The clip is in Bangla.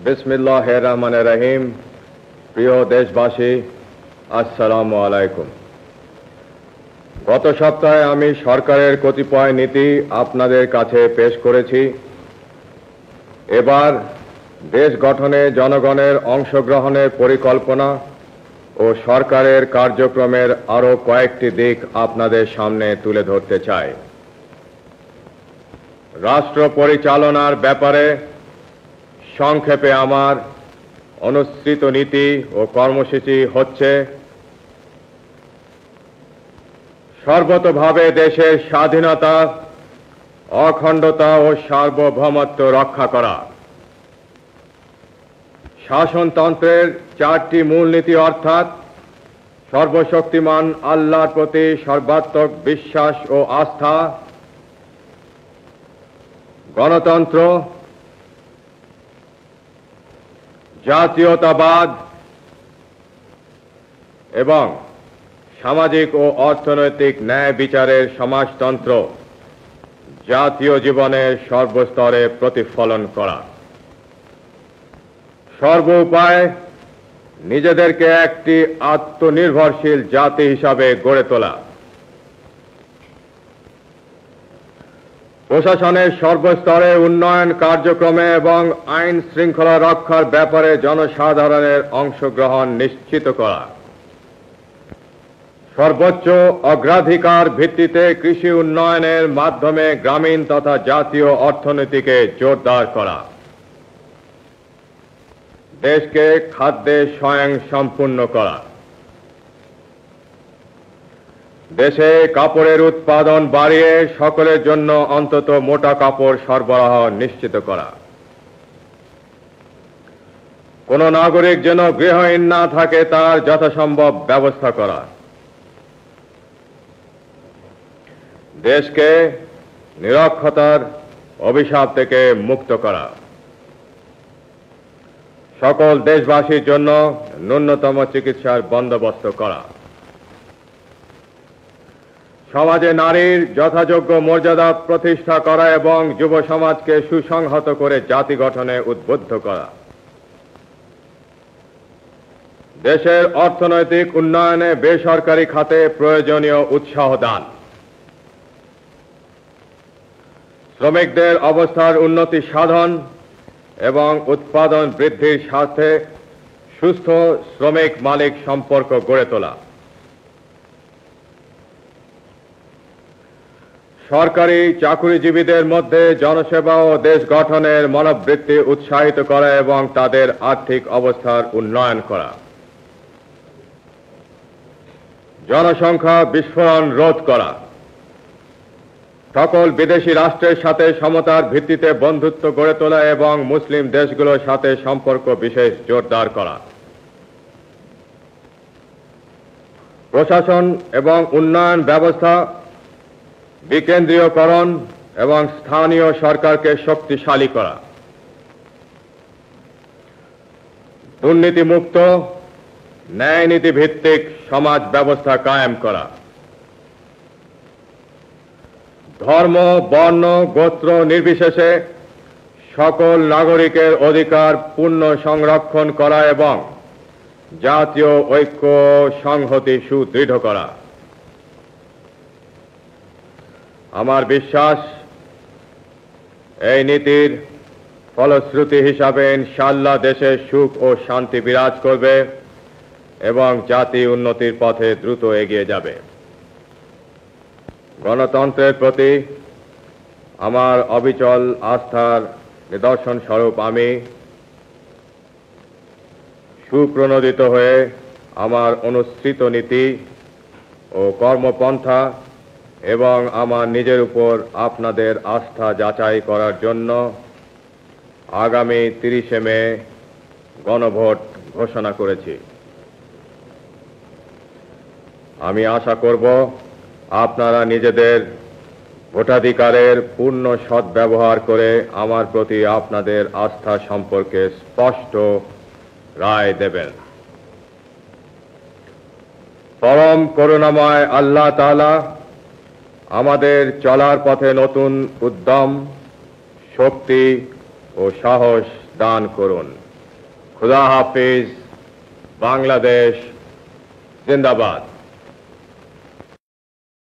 বিসমিল্লাহির রহমানির রহিম। প্রিয় দেশবাসী, আসসালামু আলাইকুম। গত সপ্তাহে আমি সরকারের কতিপয় নীতি আপনাদের কাছে পেশ করেছি। এবার দেশ গঠনে জনগণের অংশগ্রহণের পরিকল্পনা ও সরকারের কার্যক্রমের আরও কয়েকটি দিক আপনাদের সামনে তুলে ধরতে চাই। রাষ্ট্র পরিচালনার ব্যাপারে সংক্ষেপে আমার অনুসৃত নীতি ও কর্মসূচি হচ্ছে: সর্বতোভাবে দেশের স্বাধীনতা, অখণ্ডতা ও সার্বভৌমত্ব রক্ষা করা। শাসনতন্ত্রের চারটি মূলনীতি অর্থাৎ সর্বশক্তিমান আল্লাহর প্রতি সর্বাত্মক বিশ্বাস ও আস্থা, গণতন্ত্র, জাতীয়তাবাদ এবং সামাজিক ও অর্থনৈতিক ন্যায় বিচারের সমাজতন্ত্র জাতীয় জীবনের সর্বস্তরে প্রতিফলন করা। সর্বোপায় নিজেদেরকে একটি আত্মনির্ভরশীল জাতি হিসাবে গড়ে তোলা। প্রশাসনের সর্বস্তরে উন্নয়ন কার্যক্রমে এবং আইন শৃঙ্খলা রক্ষার ব্যাপারে জনসাধারণের অংশগ্রহণ নিশ্চিত করা। সর্বোচ্চ অগ্রাধিকার ভিত্তিতে কৃষি উন্নয়নের মাধ্যমে গ্রামীণ তথা জাতীয় অর্থনীতিকে জোরদার করা। দেশকে খাদ্যে স্বয়ংসম্পূর্ণ করা। দেশে কাপড়ের উৎপাদন বাড়িয়ে সকলের জন্য অন্তত মোটা কাপড় সরবরাহ নিশ্চিত করা। কোন নাগরিক যেন গৃহহীন না থাকে তার যথাসম্ভব ব্যবস্থা করা। দেশকে নিরক্ষরতার অভিশাপ থেকে মুক্ত করা। সকল দেশবাসীর জন্য ন্যূনতম চিকিৎসার বন্দোবস্ত করা। সমাজে নারীর যথাযোগ্য মর্যাদা প্রতিষ্ঠা করা এবং যুব সমাজকে সুসংহত করে জাতি গঠনে উদ্বুদ্ধ করা। দেশের অর্থনৈতিক উন্নয়নে বেসরকারি খাতে প্রয়োজনীয় উৎসাহ দান। শ্রমিকদের অবস্থার উন্নতি সাধন এবং উৎপাদন বৃদ্ধির সাথে সুস্থ শ্রমিক মালিক সম্পর্ক গড়ে তোলা। সরকারি চাকুরিজীবীদের মধ্যে জনসেবা ও দেশ গঠনের মনোবৃত্তি উৎসাহিত করা এবং তাদের আর্থিক অবস্থার উন্নয়ন করা। জনসংখ্যা বিস্ফোরণ রোধ করা। সকল বিদেশি রাষ্ট্রের সাথে সমতার ভিত্তিতে বন্ধুত্ব গড়ে তোলা এবং মুসলিম দেশগুলোর সাথে সম্পর্ক বিশেষ জোরদার করা। প্রশাসন এবং উন্নয়ন ব্যবস্থা বিকেন্দ্রীয়করণ এবং স্থানীয় সরকারকে শক্তিশালী করা। দুর্নীতিমুক্ত ন্যায়নীতি ভিত্তিক সমাজ ব্যবস্থা কায়েম করা। ধর্ম, বর্ণ, গোত্র নির্বিশেষে সকল নাগরিকের অধিকার পূর্ণ সংরক্ষণ করা এবং জাতীয় ঐক্য সংহতি সুদৃঢ় করা। আমার বিশ্বাস এই নীতির ফলশ্রুতি হিসাবে ইনশাআল্লাহ দেশে সুখ ও শান্তি বিরাজ করবে এবং জাতি উন্নতির পথে দ্রুত এগিয়ে যাবে। গণতন্ত্রের প্রতি আমার অবিচল আস্থার নিদর্শন স্বরূপ আমি সুপ্রণোদিত হয়ে আমার অনুসৃত নীতি ও কর্মপন্থা এবং আমার নিজের উপর আপনাদের আস্থা যাচাই করার জন্য আগামী 30শে মে গণভোট ঘোষণা করেছি। আমি আশা করব আপনারা নিজেদের ভোটাধিকারের পূর্ণ সদ্ব্যবহার করে আমার প্রতি আপনাদের আস্থা সম্পর্কে স্পষ্ট রায় দেবেন। পরম করুণাময় আল্লাহ তাআলা আমাদের চলার পথে নতুন উদ্যম, শক্তি ও সাহস দান করুন। खुदा हाफिज। बांग्लादेश जिंदाबाद।